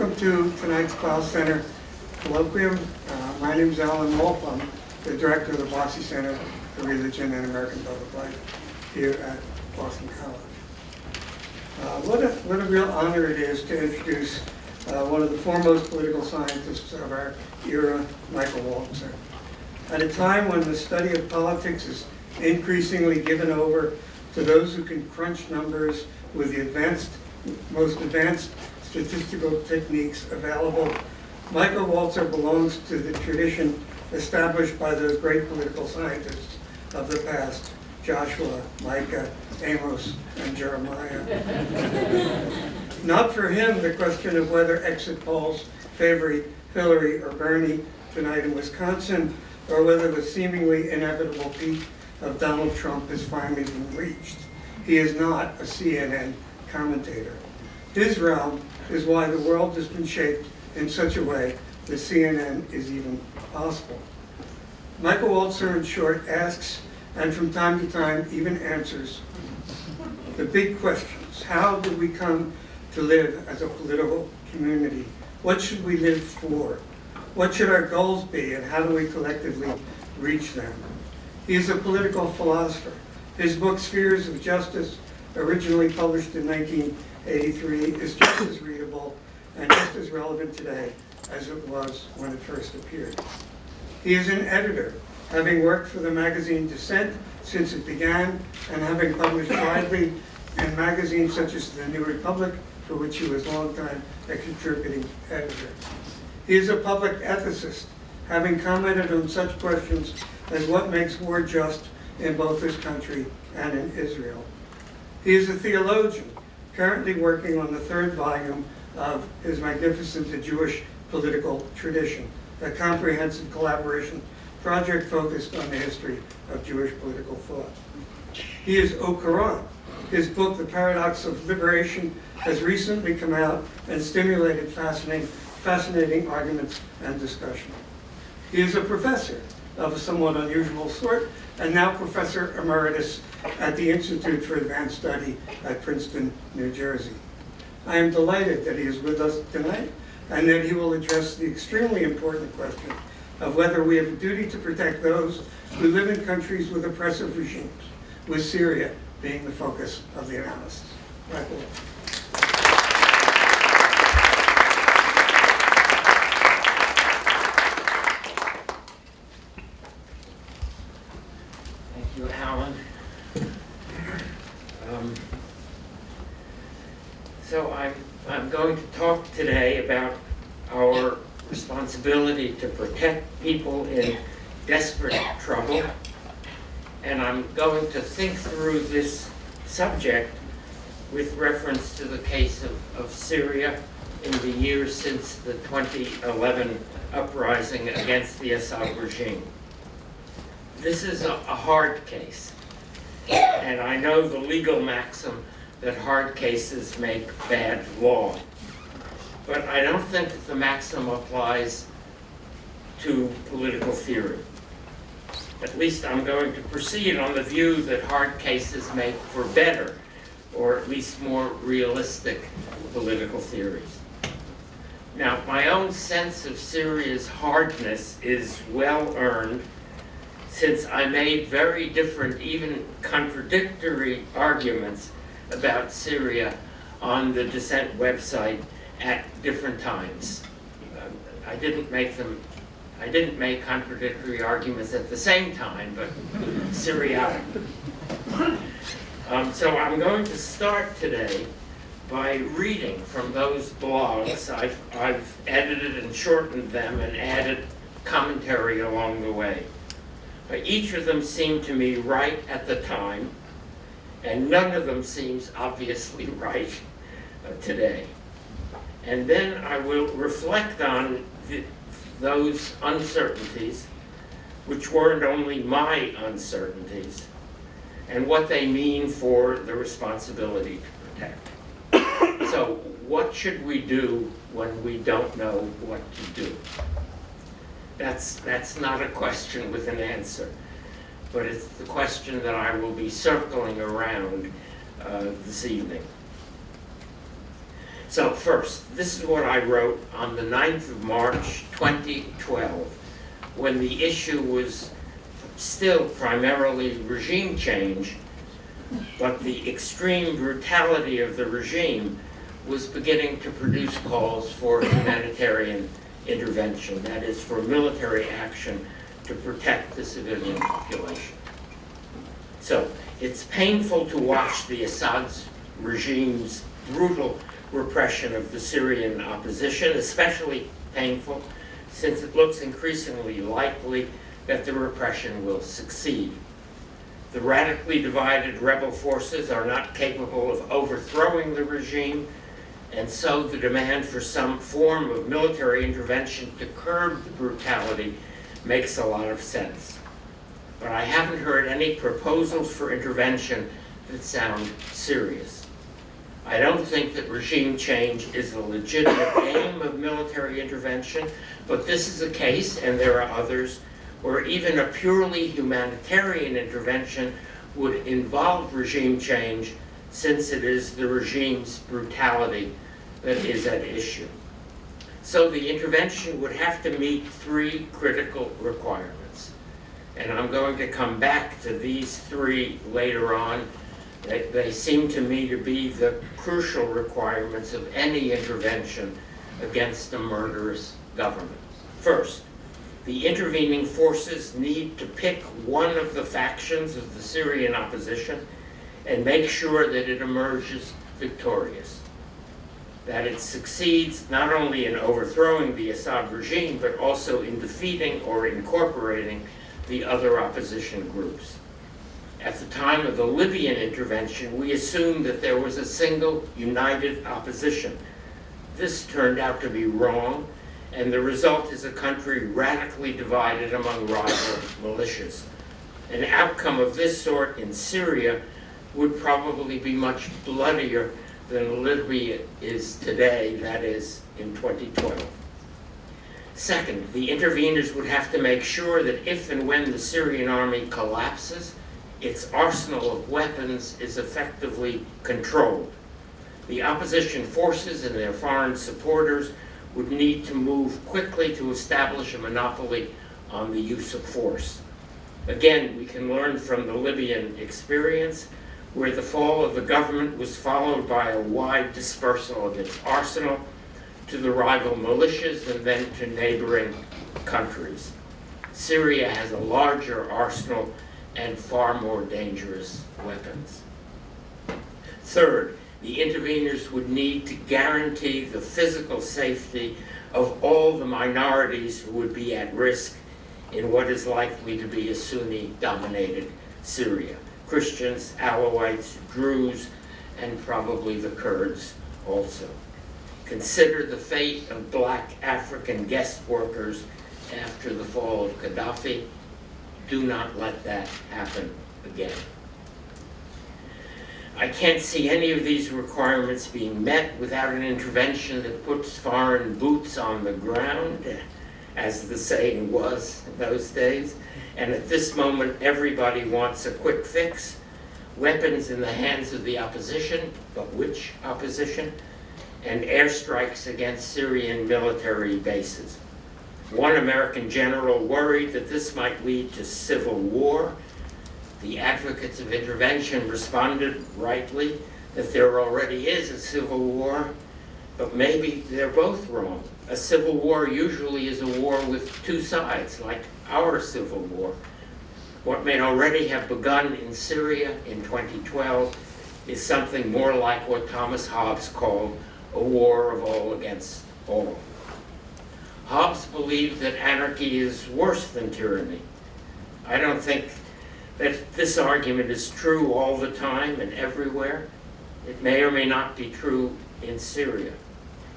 Welcome to tonight's Clough Center colloquium. My name is Alan Wolf. I'm the director of the Bossie Center for Religion and American Public Life here at Boston College. What a real honor it is to introduce one of the foremost political scientists of our era, Michael Walzer. At a time when the study of politics is increasingly given over to those who can crunch numbers with the most advanced statistical techniques available, Michael Walzer belongs to the tradition established by those great political scientists of the past, Joshua, Micah, Amos, and Jeremiah. Not for him the question of whether exit polls favor Hillary or Bernie tonight in Wisconsin, or whether the seemingly inevitable peak of Donald Trump has finally been reached. He is not a CNN commentator. His realm is why the world has been shaped in such a way that CNN is even possible. Michael Walzer, in short, asks, and from time to time even answers, the big questions. How did we come to live as a political community? What should we live for? What should our goals be, and how do we collectively reach them? He is a political philosopher. His book, Spheres of Justice, originally published in 1983, is just as readable and just as relevant today as it was when it first appeared. He is an editor, having worked for the magazine Dissent since it began, and having published widely in magazines such as The New Republic, for which he was a long time a contributing editor. He is a public ethicist, having commented on such questions as what makes war just in both his country and in Israel. He is a theologian, currently working on the third volume of his magnificent The Jewish Political Tradition, a comprehensive collaboration project focused on the history of Jewish political thought. He is Okaran. His book, The Paradox of Liberation, has recently come out and stimulated fascinating arguments and discussion. He is a professor of a somewhat unusual sort, and now Professor Emeritus at the Institute for Advanced Study at Princeton, New Jersey. I am delighted that he is with us tonight and that he will address the extremely important question of whether we have a duty to protect those who live in countries with oppressive regimes, with Syria being the focus of the analysis. Michael. Thank you, Alan. So I'm going to talk today about our responsibility to protect people in desperate trouble, and I'm going to think through this subject with reference to the case of Syria in the years since the 2011 uprising against the Assad regime. This is a hard case, and I know the legal maxim that hard cases make bad law, but I don't think that the maxim applies to political theory. At least I'm going to proceed on the view that hard cases make for better, or at least more realistic, political theories. Now, my own sense of Syria's hardness is well earned, since I made very different, even contradictory arguments about Syria on the Dissent website at different times. I didn't make contradictory arguments at the same time, but Syria. So I'm going to start today by reading from those blogs. I've edited and shortened them and added commentary along the way. Each of them seemed to me right at the time, and none of them seems obviously right today. And then I will reflect on those uncertainties, which weren't only my uncertainties, and what they mean for the responsibility to protect. So what should we do when we don't know what to do? That's not a question with an answer, but it's the question that I will be circling around this evening. So first, this is what I wrote on the 9th of March, 2012, when the issue was still primarily regime change, but the extreme brutality of the regime was beginning to produce calls for humanitarian intervention, that is, for military action to protect the civilian population. So it's painful to watch the Assad regime's brutal repression of the Syrian opposition, especially painful since it looks increasingly likely that the repression will succeed. The radically divided rebel forces are not capable of overthrowing the regime, and so the demand for some form of military intervention to curb the brutality makes a lot of sense. But I haven't heard any proposals for intervention that sound serious. I don't think that regime change is a legitimate aim of military intervention, but this is a case, and there are others, where even a purely humanitarian intervention would involve regime change, since it is the regime's brutality that is at issue. So the intervention would have to meet three critical requirements. And I'm going to come back to these three later on. They seem to me to be the crucial requirements of any intervention against a murderous government. First, the intervening forces need to pick one of the factions of the Syrian opposition and make sure that it emerges victorious, that it succeeds not only in overthrowing the Assad regime, but also in defeating or incorporating the other opposition groups. At the time of the Libyan intervention, we assumed that there was a single united opposition. This turned out to be wrong, and the result is a country radically divided among rival militias. An outcome of this sort in Syria would probably be much bloodier than Libya is today, that is, in 2012. Second, the intervenors would have to make sure that if and when the Syrian army collapses, its arsenal of weapons is effectively controlled. The opposition forces and their foreign supporters would need to move quickly to establish a monopoly on the use of force. Again, we can learn from the Libyan experience, where the fall of the government was followed by a wide dispersal of its arsenal to the rival militias and then to neighboring countries. Syria has a larger arsenal and far more dangerous weapons. Third, the intervenors would need to guarantee the physical safety of all the minorities who would be at risk in what is likely to be a Sunni-dominated Syria. Christians, Alawites, Druze, and probably the Kurds also. Consider the fate of black African guest workers after the fall of Gaddafi. Do not let that happen again. I can't see any of these requirements being met without an intervention that puts foreign boots on the ground, as the saying was in those days. And at this moment, everybody wants a quick fix, weapons in the hands of the opposition, but which opposition? And airstrikes against Syrian military bases. One American general worried that this might lead to civil war. The advocates of intervention responded rightly that there already is a civil war, but maybe they're both wrong. A civil war usually is a war with two sides, like our civil war. What may already have begun in Syria in 2012 is something more like what Thomas Hobbes called a war of all against all. Hobbes believed that anarchy is worse than tyranny. I don't think that this argument is true all the time and everywhere. It may or may not be true in Syria.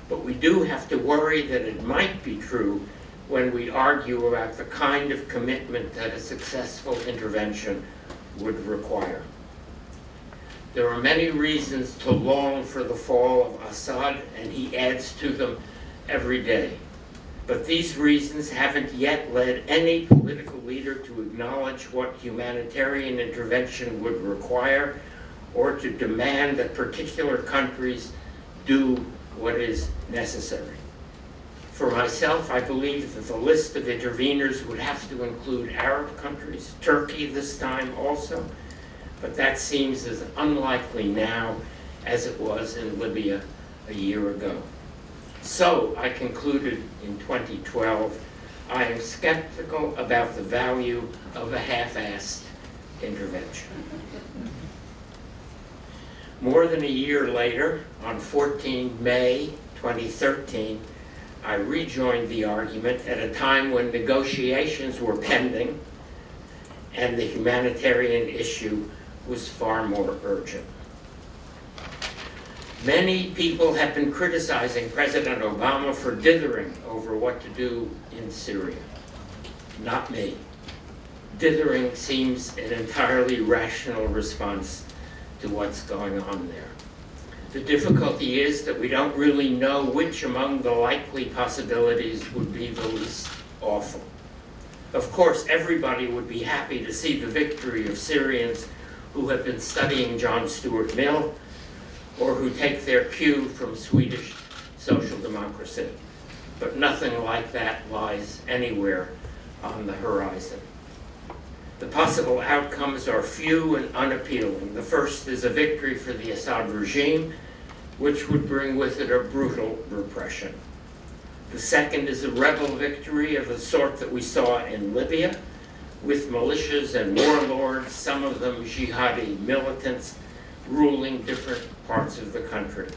But we do have to worry that it might be true when we argue about the kind of commitment that a successful intervention would require. There are many reasons to long for the fall of Assad, and he adds to them every day. But these reasons haven't yet led any political leader to acknowledge what humanitarian intervention would require, or to demand that particular countries do what is necessary. For myself, I believe that the list of intervenors would have to include Arab countries, Turkey this time also, but that seems as unlikely now as it was in Libya a year ago. So I concluded in 2012, I am skeptical about the value of a half-assed intervention. More than a year later, on 14 May 2013, I rejoined the argument at a time when negotiations were pending and the humanitarian issue was far more urgent. Many people have been criticizing President Obama for dithering over what to do in Syria. Not me. Dithering seems an entirely rational response to what's going on there. The difficulty is that we don't really know which among the likely possibilities would be the least awful. Of course, everybody would be happy to see the victory of Syrians who have been studying John Stuart Mill or who take their cue from Swedish social democracy. But nothing like that lies anywhere on the horizon. The possible outcomes are few and unappealing. The first is a victory for the Assad regime, which would bring with it a brutal repression. The second is a rebel victory of the sort that we saw in Libya, with militias and warlords, some of them jihadi militants, ruling different parts of the country.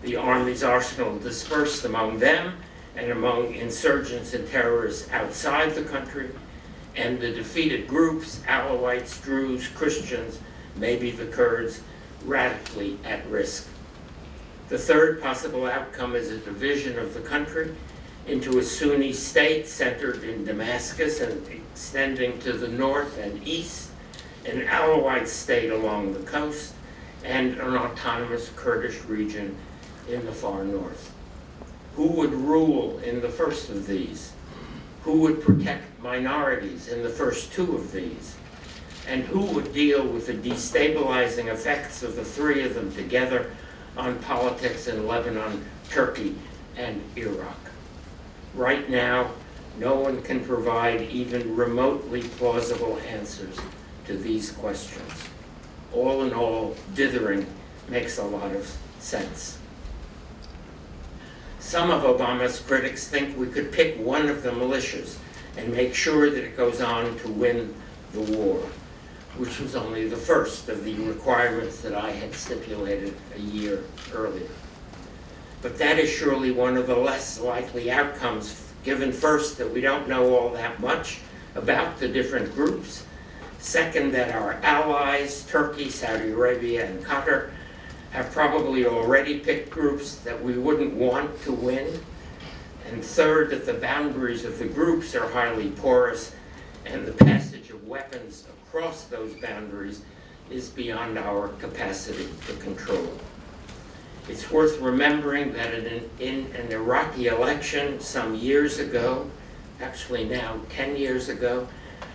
The army's arsenal dispersed among them and among insurgents and terrorists outside the country, and the defeated groups, Alawites, Druze, Christians, maybe the Kurds, radically at risk. The third possible outcome is a division of the country into a Sunni state centered in Damascus and extending to the north and east, an Alawite state along the coast, and an autonomous Kurdish region in the far north. Who would rule in the first of these? Who would protect minorities in the first two of these? And who would deal with the destabilizing effects of the three of them together on politics in Lebanon, Turkey, and Iraq? Right now, no one can provide even remotely plausible answers to these questions. All in all, dithering makes a lot of sense. Some of Obama's critics think we could pick one of the militias and make sure that it goes on to win the war, which was only the first of the requirements that I had stipulated a year earlier. But that is surely one of the less likely outcomes, given first that we don't know all that much about the different groups, second that our allies, Turkey, Saudi Arabia, and Qatar, have probably already picked groups that we wouldn't want to win, and third that the boundaries of the groups are highly porous and the passage of weapons across those boundaries is beyond our capacity to control. It's worth remembering that in an Iraqi election some years ago, actually now 10 years ago,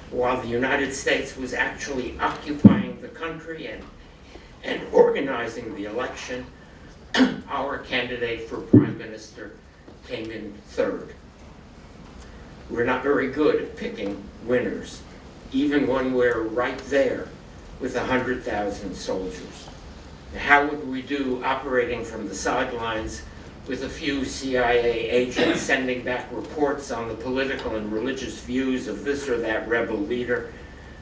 while the United States was actually occupying the country and organizing the election, our candidate for prime minister came in third. We're not very good at picking winners, even when we're right there with 100,000 soldiers. How would we do operating from the sidelines with a few CIA agents sending back reports on the political and religious views of this or that rebel leader,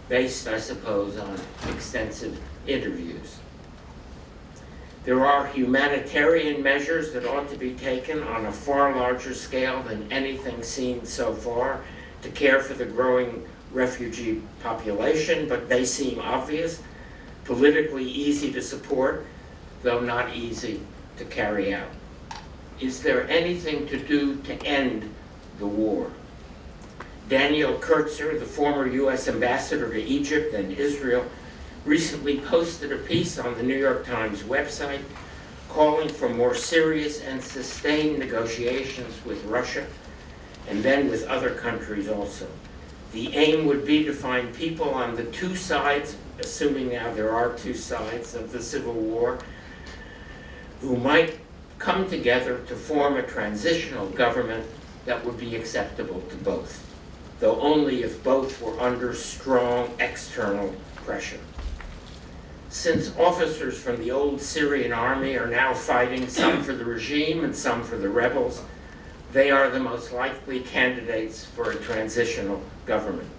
based, I suppose, on extensive interviews? There are humanitarian measures that ought to be taken on a far larger scale than anything seen so far to care for the growing refugee population, but they seem obvious, politically easy to support, though not easy to carry out. Is there anything to do to end the war? Daniel Kurtzer, the former U.S. ambassador to Egypt and Israel, recently posted a piece on the New York Times website calling for more serious and sustained negotiations with Russia and then with other countries also. The aim would be to find people on the two sides, assuming now there are two sides of the civil war, who might come together to form a transitional government that would be acceptable to both, though only if both were under strong external pressure. Since officers from the old Syrian army are now fighting, some for the regime and some for the rebels, they are the most likely candidates for a transitional government.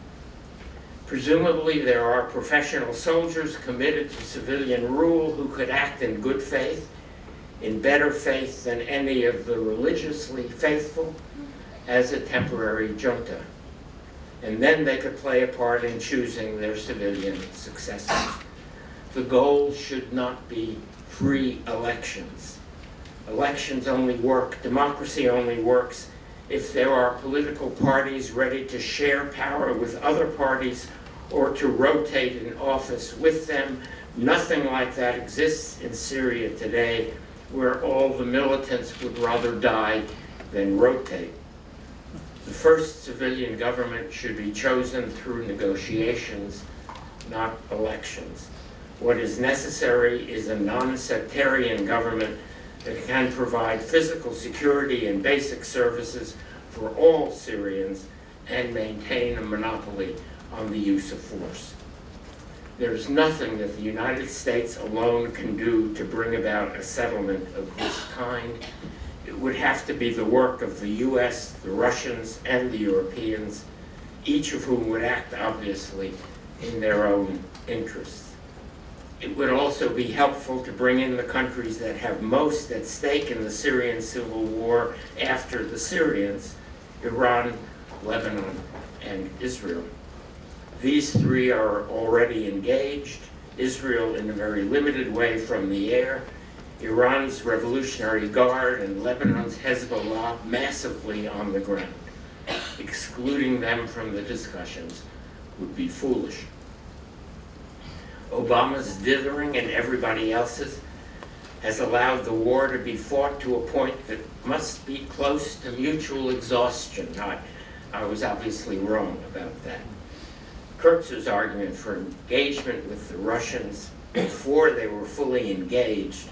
Presumably, there are professional soldiers committed to civilian rule who could act in good faith, in better faith than any of the religiously faithful, as a temporary junta. And then they could play a part in choosing their civilian successors. The goal should not be free elections. Elections only work, democracy only works if there are political parties ready to share power with other parties or to rotate in office with them. Nothing like that exists in Syria today, where all the militants would rather die than rotate. The first civilian government should be chosen through negotiations, not elections. What is necessary is a non-sectarian government that can provide physical security and basic services for all Syrians and maintain a monopoly on the use of force. There's nothing that the United States alone can do to bring about a settlement of this kind. It would have to be the work of the US, the Russians, and the Europeans, each of whom would act, obviously, in their own interests. It would also be helpful to bring in the countries that have most at stake in the Syrian civil war after the Syrians: Iran, Lebanon, and Israel. These three are already engaged, Israel in a very limited way from the air, Iran's Revolutionary Guard, and Lebanon's Hezbollah massively on the ground. Excluding them from the discussions would be foolish. Obama's dithering and everybody else's has allowed the war to be fought to a point that must be close to mutual exhaustion. I was obviously wrong about that. Kurtz's argument for engagement with the Russians before they were fully engaged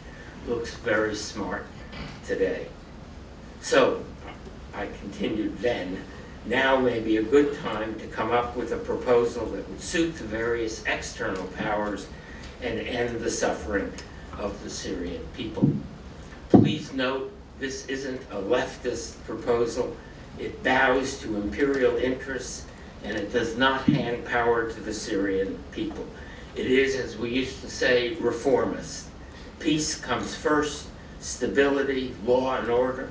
looks very smart today. So, I continued then, now may be a good time to come up with a proposal that would suit the various external powers and end the suffering of the Syrian people. Please note, this isn't a leftist proposal. It bows to imperial interests, and it does not hand power to the Syrian people. It is, as we used to say, reformist. Peace comes first, stability, law and order,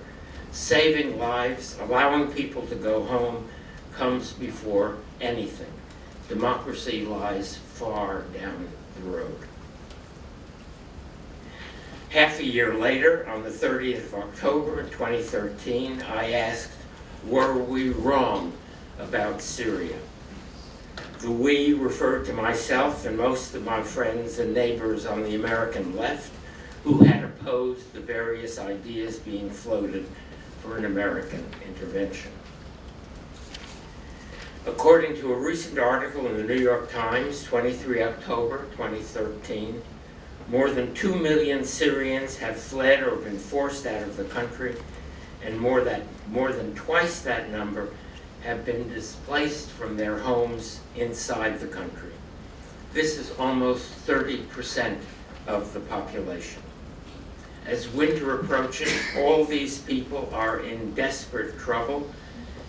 saving lives, allowing people to go home comes before anything. Democracy lies far down the road. Half a year later, on the 30th of October 2013, I asked, were we wrong about Syria? The we referred to myself and most of my friends and neighbors on the American left who had opposed the various ideas being floated for an American intervention. According to a recent article in the New York Times, 23 October 2013, more than 2 million Syrians have fled or been forced out of the country, and more than twice that number have been displaced from their homes inside the country. This is almost 30% of the population. As winter approaches, all these people are in desperate trouble,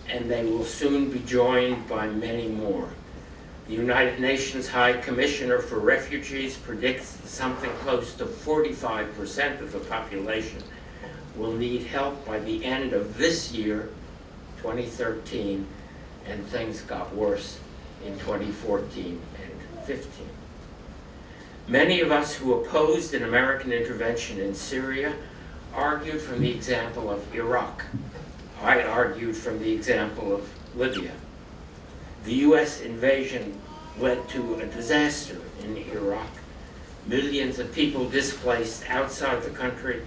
and they will soon be joined by many more. The United Nations High Commissioner for Refugees predicts that something close to 45% of the population will need help by the end of this year, 2013, and things got worse in 2014 and 15. Many of us who opposed an American intervention in Syria argued from the example of Iraq. I argued from the example of Libya. The US invasion led to a disaster in Iraq. Millions of people displaced outside the country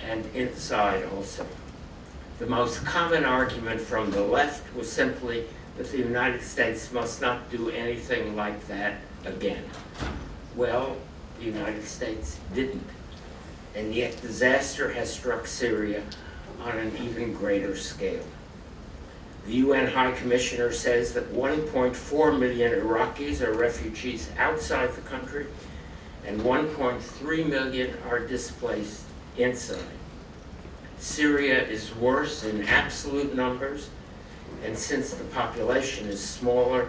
and inside also. The most common argument from the left was simply that the United States must not do anything like that again. Well, the United States didn't. and yet disaster has struck Syria on an even greater scale. The UN High Commissioner says that 1.4 million Iraqis are refugees outside the country, and 1.3 million are displaced inside. Syria is worse in absolute numbers, and since the population is smaller,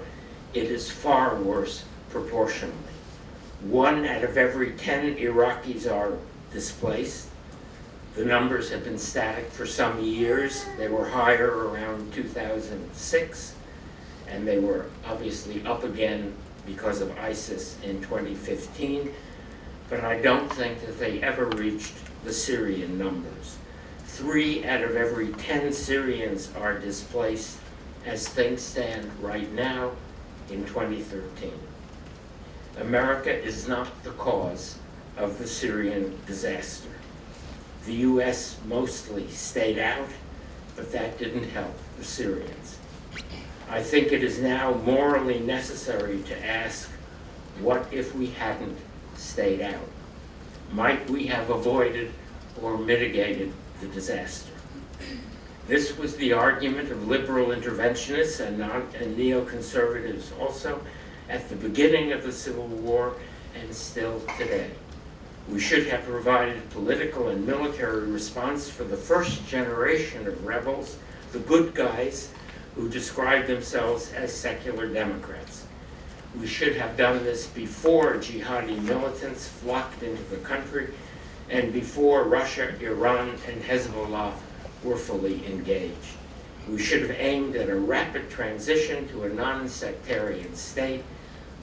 it is far worse proportionally. 1 out of every 10 Iraqis are displaced. The numbers have been static for some years. They were higher around 2006, and they were obviously up again because of ISIS in 2015, but I don't think that they ever reached the Syrian numbers. 3 out of every 10 Syrians are displaced as things stand right now in 2013. America is not the cause of the Syrian disaster. The US mostly stayed out, but that didn't help the Syrians. I think it is now morally necessary to ask, what if we hadn't stayed out? Might we have avoided or mitigated the disaster? This was the argument of liberal interventionists and neoconservatives also at the beginning of the Civil War and still today. We should have provided political and military response for the first generation of rebels, the good guys who described themselves as secular Democrats. We should have done this before jihadi militants flocked into the country and before Russia, Iran, and Hezbollah were fully engaged. We should have aimed at a rapid transition to a non-sectarian state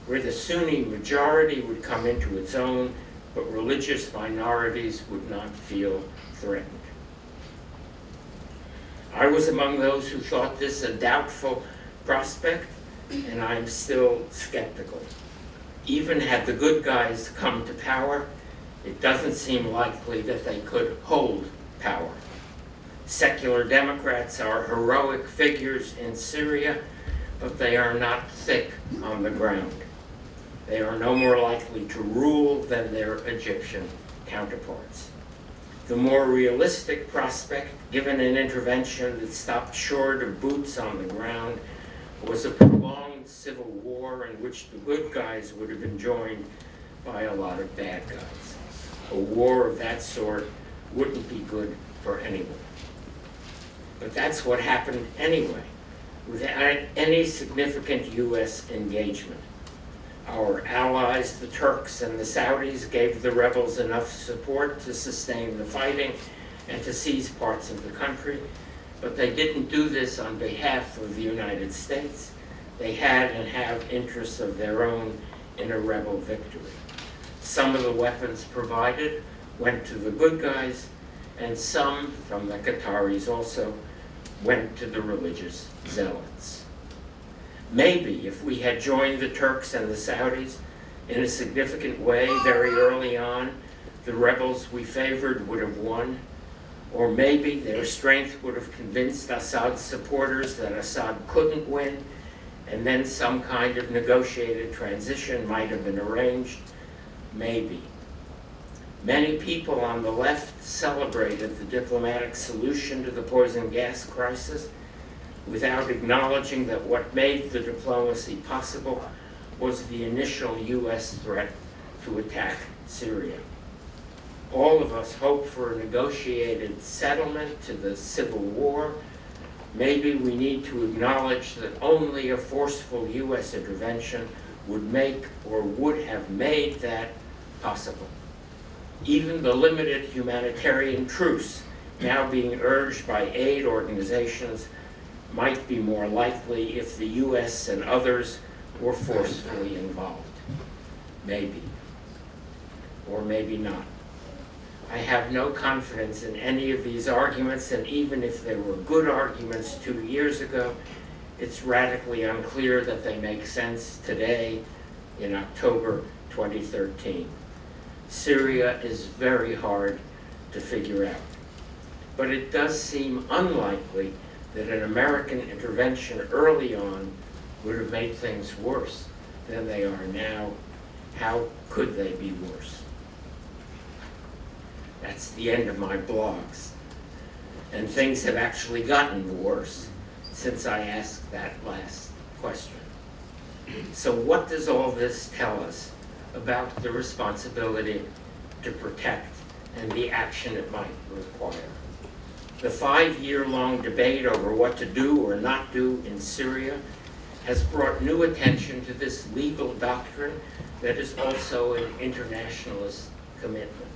where the Sunni majority would come into its own, but religious minorities would not feel threatened. I was among those who thought this a doubtful prospect, and I'm still skeptical. Even had the good guys come to power, it doesn't seem likely that they could hold power. Secular Democrats are heroic figures in Syria, but they are not thick on the ground. They are no more likely to rule than their Egyptian counterparts. The more realistic prospect, given an intervention that stopped short of boots on the ground, was a prolonged civil war in which the good guys would have been joined by a lot of bad guys. A war of that sort wouldn't be good for anyone. But that's what happened anyway, without any significant US engagement. Our allies, the Turks and the Saudis, gave the rebels enough support to sustain the fighting and to seize parts of the country, but they didn't do this on behalf of the United States. They had and have interests of their own in a rebel victory. Some of the weapons provided went to the good guys, and some, from the Qataris also, went to the religious zealots. Maybe if we had joined the Turks and the Saudis in a significant way very early on, the rebels we favored would have won, or maybe their strength would have convinced Assad's supporters that Assad couldn't win, and then some kind of negotiated transition might have been arranged. Maybe. Many people on the left celebrated the diplomatic solution to the poison gas crisis without acknowledging that what made the diplomacy possible was the initial US threat to attack Syria. All of us hoped for a negotiated settlement to the civil war. Maybe we need to acknowledge that only a forceful US intervention would make or would have made that possible. Even the limited humanitarian truce now being urged by aid organizations might be more likely if the US and others were forcefully involved. Maybe. Or maybe not. I have no confidence in any of these arguments, and even if they were good arguments 2 years ago, it's radically unclear that they make sense today in October 2013. Syria is very hard to figure out. But it does seem unlikely that an American intervention early on would have made things worse than they are now. How could they be worse? That's the end of my blogs. And things have actually gotten worse since I asked that last question. So what does all this tell us about the responsibility to protect and the action it might require? The 5-year-long debate over what to do or not do in Syria has brought new attention to this legal doctrine that is also an internationalist commitment.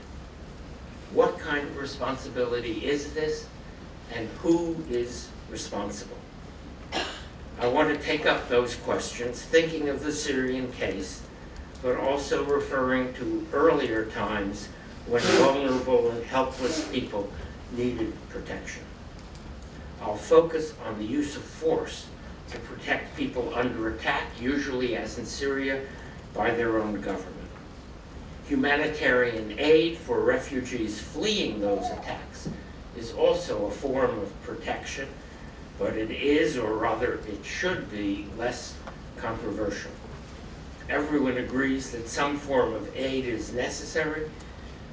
What kind of responsibility is this, and who is responsible? I want to take up those questions, thinking of the Syrian case, but also referring to earlier times when vulnerable and helpless people needed protection. I'll focus on the use of force to protect people under attack, usually, as in Syria, by their own government. Humanitarian aid for refugees fleeing those attacks is also a form of protection, but it is, or rather it should be, less controversial. Everyone agrees that some form of aid is necessary,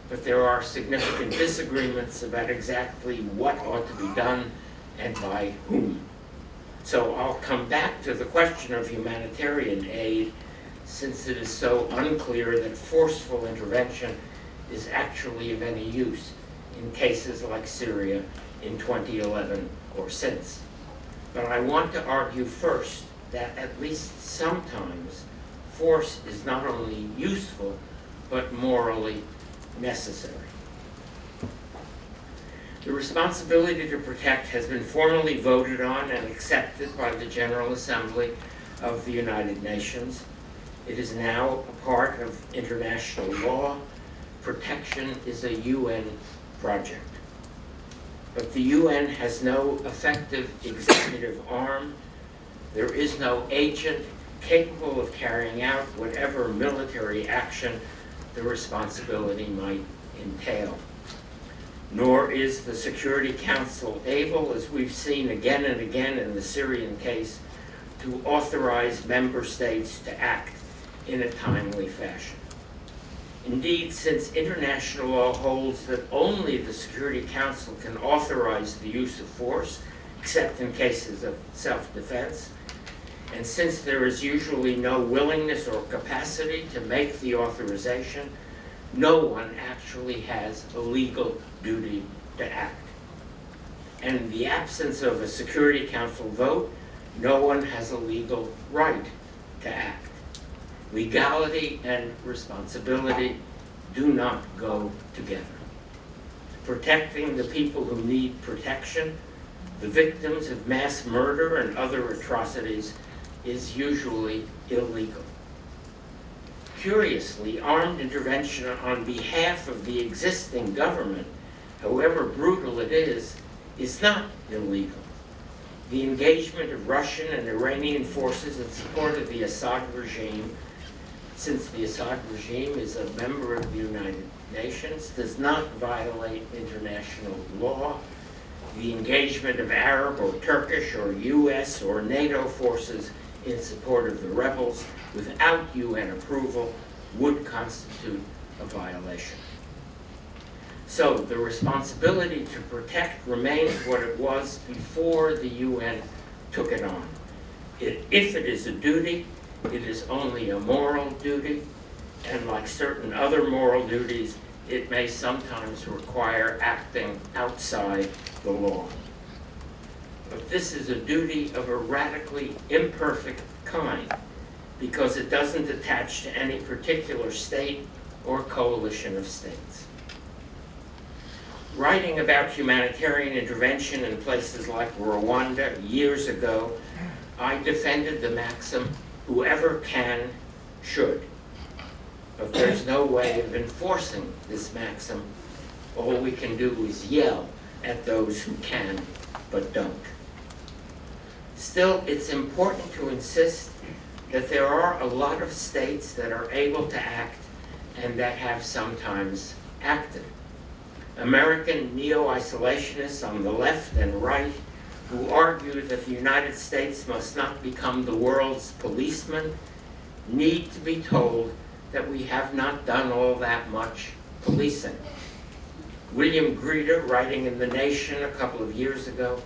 but there are significant disagreements about exactly what ought to be done and by whom. So I'll come back to the question of humanitarian aid, since it is so unclear that forceful intervention is actually of any use in cases like Syria in 2011 or since. But I want to argue first that at least sometimes force is not only useful, but morally necessary. The responsibility to protect has been formally voted on and accepted by the General Assembly of the United Nations. It is now a part of international law. Protection is a UN project. But the UN has no effective executive arm. There is no agent capable of carrying out whatever military action the responsibility might entail. Nor is the Security Council able, as we've seen again and again in the Syrian case, to authorize member states to act in a timely fashion. Indeed, since international law holds that only the Security Council can authorize the use of force, except in cases of self-defense, and since there is usually no willingness or capacity to make the authorization, no one actually has a legal duty to act. And in the absence of a Security Council vote, no one has a legal right to act. Legality and responsibility do not go together. Protecting the people who need protection, the victims of mass murder and other atrocities, is usually illegal. Curiously, armed intervention on behalf of the existing government, however brutal it is not illegal. The engagement of Russian and Iranian forces in support of the Assad regime, since the Assad regime is a member of the United Nations, does not violate international law. The engagement of Arab or Turkish or US or NATO forces in support of the rebels without UN approval would constitute a violation. So the responsibility to protect remains what it was before the UN took it on. If it is a duty, it is only a moral duty, and like certain other moral duties, it may sometimes require acting outside the law. But this is a duty of a radically imperfect kind, because it doesn't attach to any particular state or coalition of states. Writing about humanitarian intervention in places like Rwanda years ago, I defended the maxim, whoever can, should. But there's no way of enforcing this maxim. All we can do is yell at those who can, but don't. Still, it's important to insist that there are a lot of states that are able to act and that have sometimes acted. American neo-isolationists on the left and right, who argue that the United States must not become the world's policeman, need to be told that we have not done all that much policing. William Greta, writing in The Nation a couple of years ago,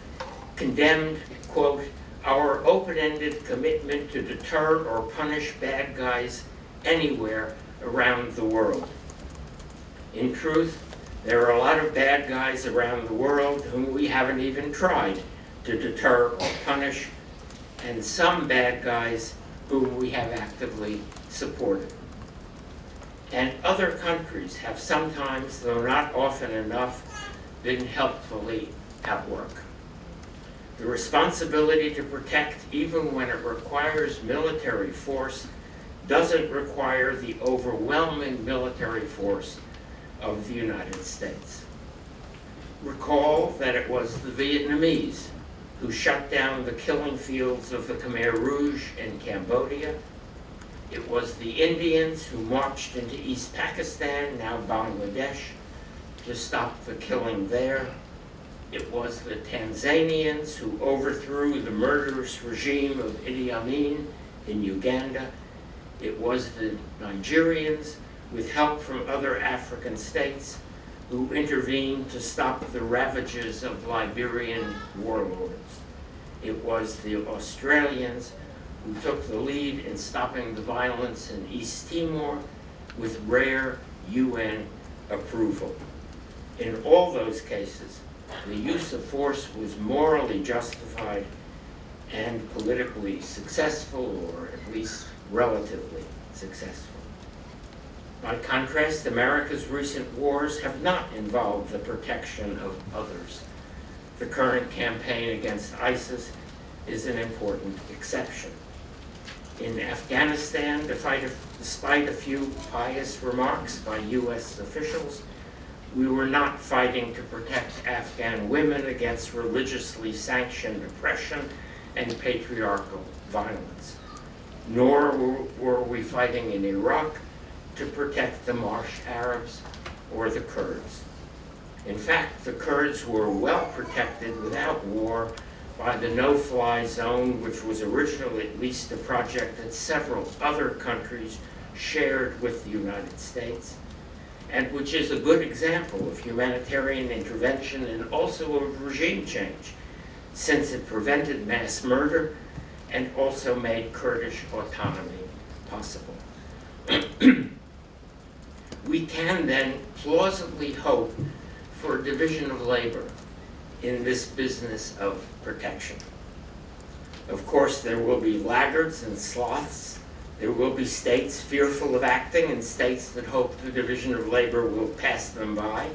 condemned, quote, "our open-ended commitment to deter or punish bad guys anywhere around the world." In truth, there are a lot of bad guys around the world whom we haven't even tried to deter or punish, and some bad guys whom we have actively supported. And other countries have sometimes, though not often enough, been helpfully at work. The responsibility to protect, even when it requires military force, doesn't require the overwhelming military force of the United States. Recall that it was the Vietnamese who shut down the killing fields of the Khmer Rouge in Cambodia. It was the Indians who marched into East Pakistan, now Bangladesh, to stop the killing there. It was the Tanzanians who overthrew the murderous regime of Idi Amin in Uganda. It was the Nigerians, with help from other African states, who intervened to stop the ravages of Liberian warlords. It was the Australians who took the lead in stopping the violence in East Timor with rare UN approval. In all those cases, the use of force was morally justified and politically successful, or at least relatively successful. By contrast, America's recent wars have not involved the protection of others. The current campaign against ISIS is an important exception. In Afghanistan, despite a few pious remarks by U.S. officials, we were not fighting to protect Afghan women against religiously sanctioned oppression and patriarchal violence. Nor were we fighting in Iraq to protect the Marsh Arabs or the Kurds. In fact, the Kurds were well protected without war by the no-fly zone, which was originally at least a project that several other countries shared with the United States, and which is a good example of humanitarian intervention and also of regime change, since it prevented mass murder and also made Kurdish autonomy possible. We can then plausibly hope for a division of labor in this business of protection. Of course, there will be laggards and sloths. There will be states fearful of acting and states that hope the division of labor will pass them by,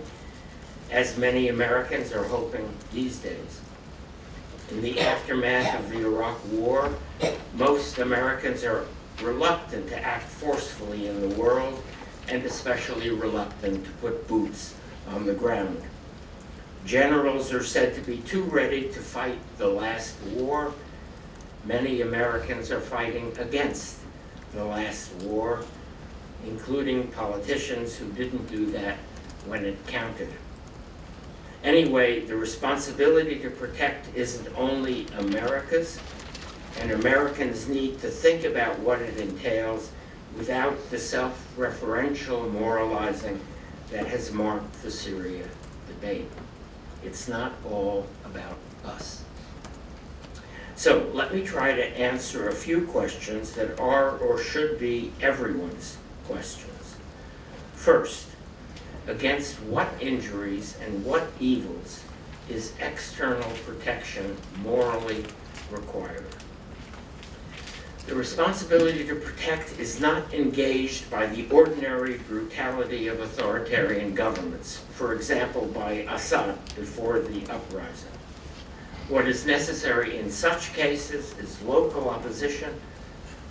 as many Americans are hoping these days. In the aftermath of the Iraq War, most Americans are reluctant to act forcefully in the world, and especially reluctant to put boots on the ground. Generals are said to be too ready to fight the last war. Many Americans are fighting against the last war, including politicians who didn't do that when it counted. Anyway, the responsibility to protect isn't only America's, and Americans need to think about what it entails without the self-referential moralizing that has marked the Syria debate. It's not all about us. So let me try to answer a few questions that are or should be everyone's questions. First, against what injuries and what evils is external protection morally required? The responsibility to protect is not engaged by the ordinary brutality of authoritarian governments, for example, by Assad before the uprising. What is necessary in such cases is local opposition,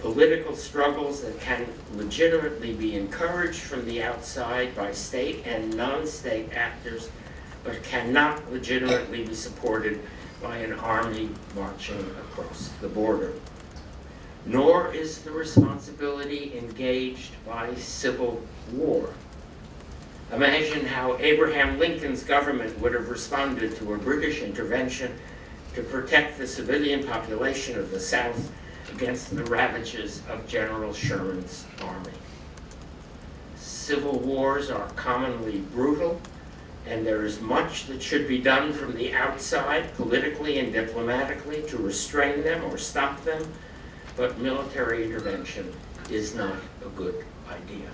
political struggles that can legitimately be encouraged from the outside by state and non-state actors, but cannot legitimately be supported by an army marching across the border. Nor is the responsibility engaged by civil war. Imagine how Abraham Lincoln's government would have responded to a British intervention to protect the civilian population of the South against the ravages of General Sherman's army. Civil wars are commonly brutal, and there is much that should be done from the outside, politically and diplomatically, to restrain them or stop them, but military intervention is not a good idea.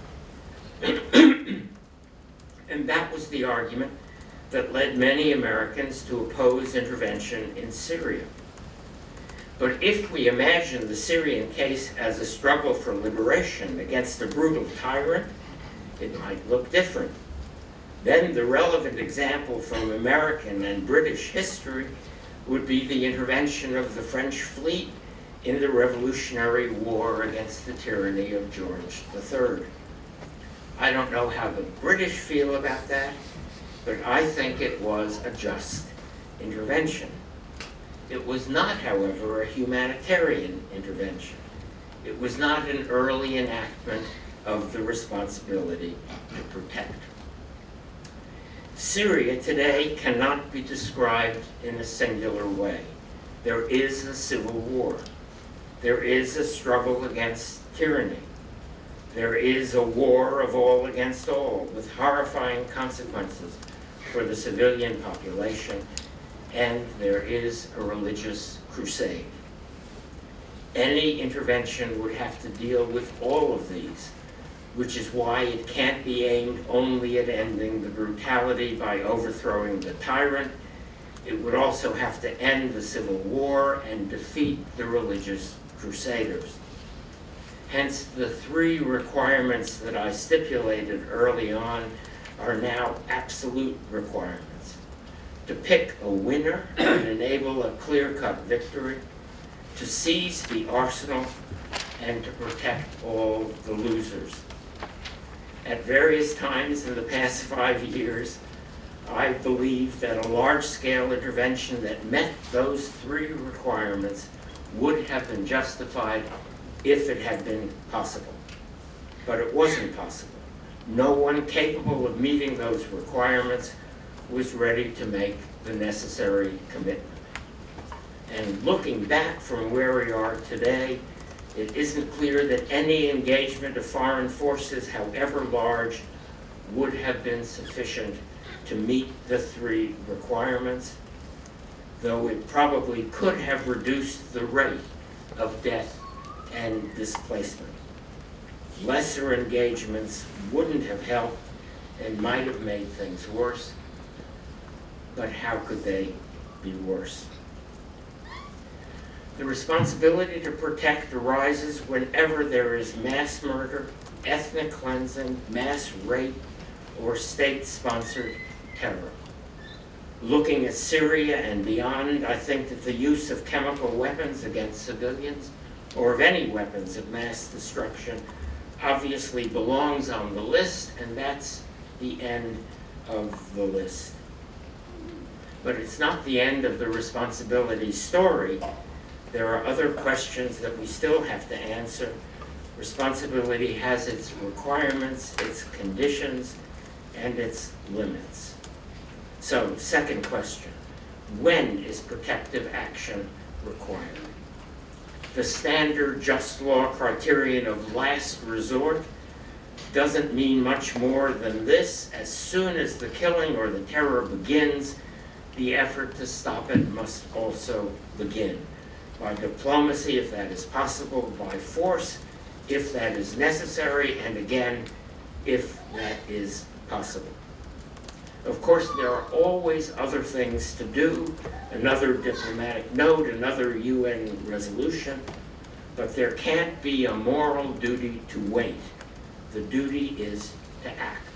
And that was the argument that led many Americans to oppose intervention in Syria. But if we imagine the Syrian case as a struggle for liberation against a brutal tyrant, it might look different. Then the relevant example from American and British history would be the intervention of the French fleet in the Revolutionary War against the tyranny of George III. I don't know how the British feel about that, but I think it was a just intervention. It was not, however, a humanitarian intervention. It was not an early enactment of the responsibility to protect. Syria today cannot be described in a singular way. There is a civil war. There is a struggle against tyranny. There is a war of all against all, with horrifying consequences for the civilian population, and there is a religious crusade. Any intervention would have to deal with all of these, which is why it can't be aimed only at ending the brutality by overthrowing the tyrant. It would also have to end the civil war and defeat the religious crusaders. Hence, the three requirements that I stipulated early on are now absolute requirements: to pick a winner and enable a clear-cut victory, to seize the arsenal, and to protect all the losers. At various times in the past 5 years, I believe that a large-scale intervention that met those three requirements would have been justified if it had been possible. But it wasn't possible. No one capable of meeting those requirements was ready to make the necessary commitment. And looking back from where we are today, it isn't clear that any engagement of foreign forces, however large, would have been sufficient to meet the three requirements, though it probably could have reduced the rate of death and displacement. Lesser engagements wouldn't have helped and might have made things worse, but how could they be worse? The responsibility to protect arises whenever there is mass murder, ethnic cleansing, mass rape, or state-sponsored terror. Looking at Syria and beyond, I think that the use of chemical weapons against civilians, or of any weapons of mass destruction, obviously belongs on the list, and that's the end of the list. But it's not the end of the responsibility story. There are other questions that we still have to answer. Responsibility has its requirements, its conditions, and its limits. So, second question, when is protective action required? The standard just law criterion of last resort doesn't mean much more than this: as soon as the killing or the terror begins, the effort to stop it must also begin. By diplomacy, if that is possible, by force, if that is necessary, and again, if that is possible. Of course, there are always other things to do, another diplomatic note, another UN resolution, but there can't be a moral duty to wait. The duty is to act.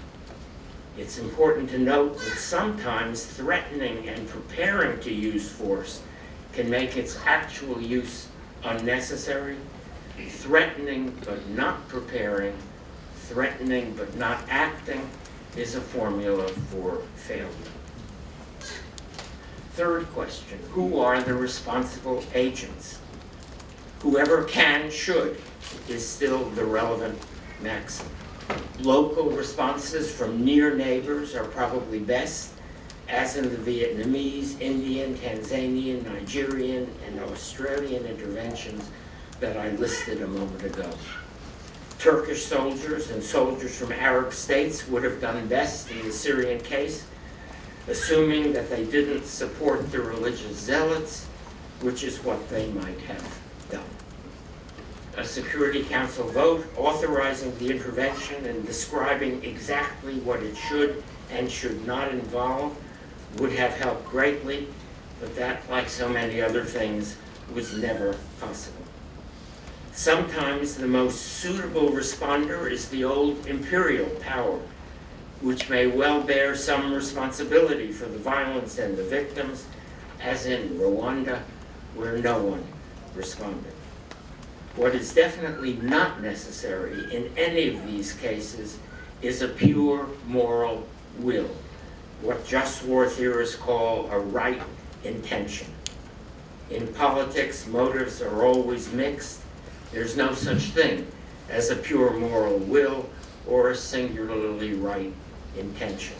It's important to note that sometimes threatening and preparing to use force can make its actual use unnecessary. Threatening but not preparing, threatening but not acting, is a formula for failure. Third question, who are the responsible agents? Whoever can, should, is still the relevant maxim. Local responses from near neighbors are probably best, as in the Vietnamese, Indian, Tanzanian, Nigerian, and Australian interventions that I listed a moment ago. Turkish soldiers and soldiers from Arab states would have done best in the Syrian case, assuming that they didn't support the religious zealots, which is what they might have done. A Security Council vote authorizing the intervention and describing exactly what it should and should not involve would have helped greatly, but that, like so many other things, was never possible. Sometimes the most suitable responder is the old imperial power, which may well bear some responsibility for the violence and the victims, as in Rwanda, where no one responded. What is definitely not necessary in any of these cases is a pure moral will, what just war theorists call a right intention. In politics, motives are always mixed. There's no such thing as a pure moral will or a singularly right intention.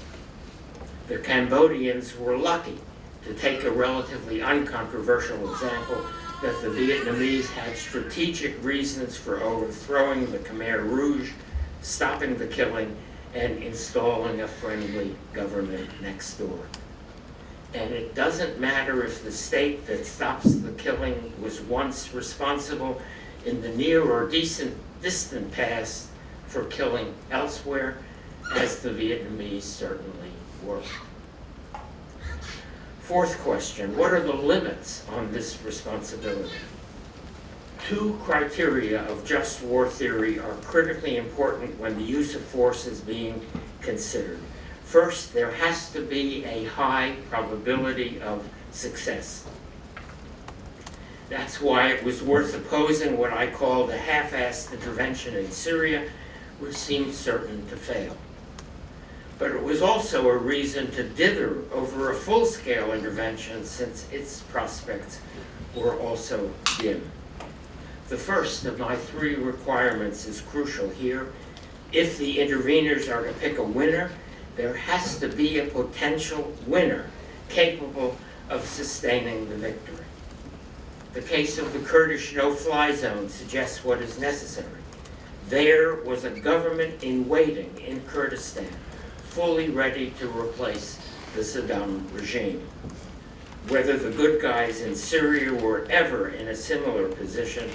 The Cambodians were lucky to take a relatively uncontroversial example that the Vietnamese had strategic reasons for overthrowing the Khmer Rouge, stopping the killing, and installing a friendly government next door. And it doesn't matter if the state that stops the killing was once responsible in the near or distant past for killing elsewhere, as the Vietnamese certainly were. Fourth question, what are the limits on this responsibility? Two criteria of just war theory are critically important when the use of force is being considered. First, there has to be a high probability of success. That's why it was worth opposing what I call the half-assed intervention in Syria, which seemed certain to fail. But it was also a reason to dither over a full-scale intervention, since its prospects were also dim. The first of my three requirements is crucial here. If the interveners are to pick a winner, there has to be a potential winner capable of sustaining the victory. The case of the Kurdish no-fly zone suggests what is necessary. There was a government in waiting in Kurdistan, fully ready to replace the Saddam regime. Whether the good guys in Syria were ever in a similar position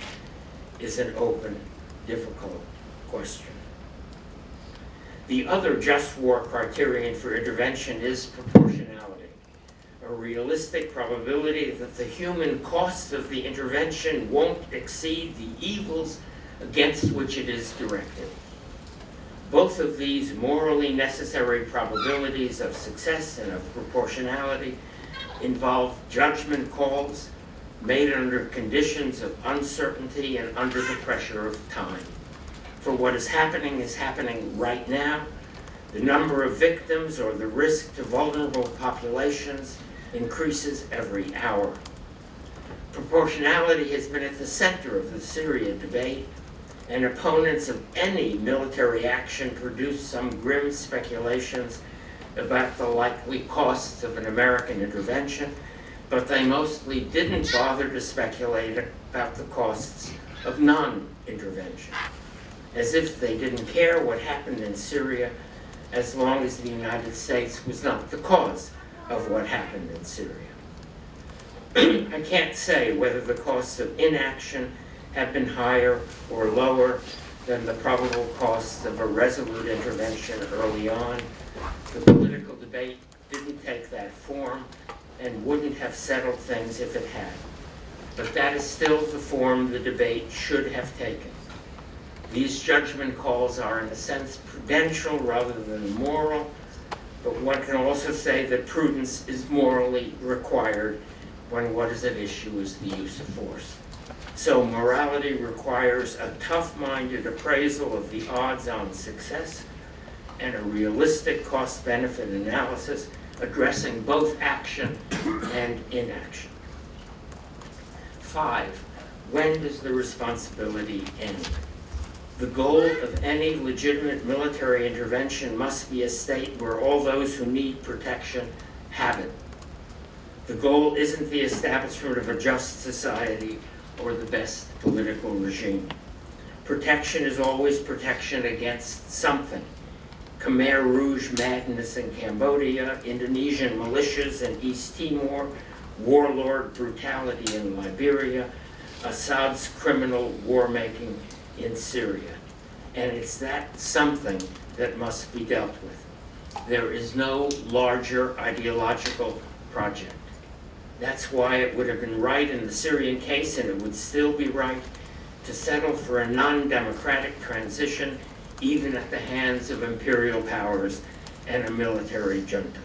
is an open, difficult question. The other just war criterion for intervention is proportionality, a realistic probability that the human cost of the intervention won't exceed the evils against which it is directed. Both of these morally necessary probabilities of success and of proportionality involve judgment calls made under conditions of uncertainty and under the pressure of time. For what is happening right now. The number of victims or the risk to vulnerable populations increases every hour. Proportionality has been at the center of the Syria debate, and opponents of any military action produce some grim speculations about the likely costs of an American intervention, but they mostly didn't bother to speculate about the costs of non-intervention, as if they didn't care what happened in Syria as long as the United States was not the cause of what happened in Syria. I can't say whether the costs of inaction have been higher or lower than the probable costs of a resolute intervention early on. The political debate didn't take that form and wouldn't have settled things if it had. But that is still the form the debate should have taken. These judgment calls are, in a sense, prudential rather than moral, but one can also say that prudence is morally required when what is at issue is the use of force. So morality requires a tough-minded appraisal of the odds on success and a realistic cost-benefit analysis addressing both action and inaction. 5, when does the responsibility end? The goal of any legitimate military intervention must be a state where all those who need protection have it. The goal isn't the establishment of a just society or the best political regime. Protection is always protection against something, Khmer Rouge madness in Cambodia, Indonesian militias in East Timor, warlord brutality in Liberia, Assad's criminal war-making in Syria. And it's that something that must be dealt with. There is no larger ideological project. That's why it would have been right in the Syrian case, and it would still be right, to settle for a non-democratic transition, even at the hands of imperial powers and a military junta.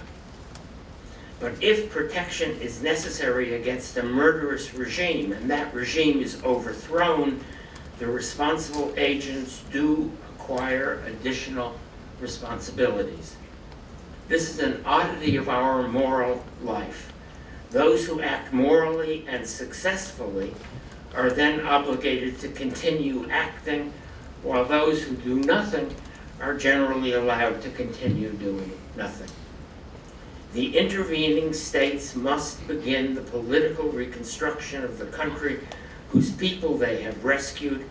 But if protection is necessary against a murderous regime, and that regime is overthrown, the responsible agents do acquire additional responsibilities. This is an oddity of our moral life. Those who act morally and successfully are then obligated to continue acting, while those who do nothing are generally allowed to continue doing nothing. The intervening states must begin the political reconstruction of the country whose people they have rescued,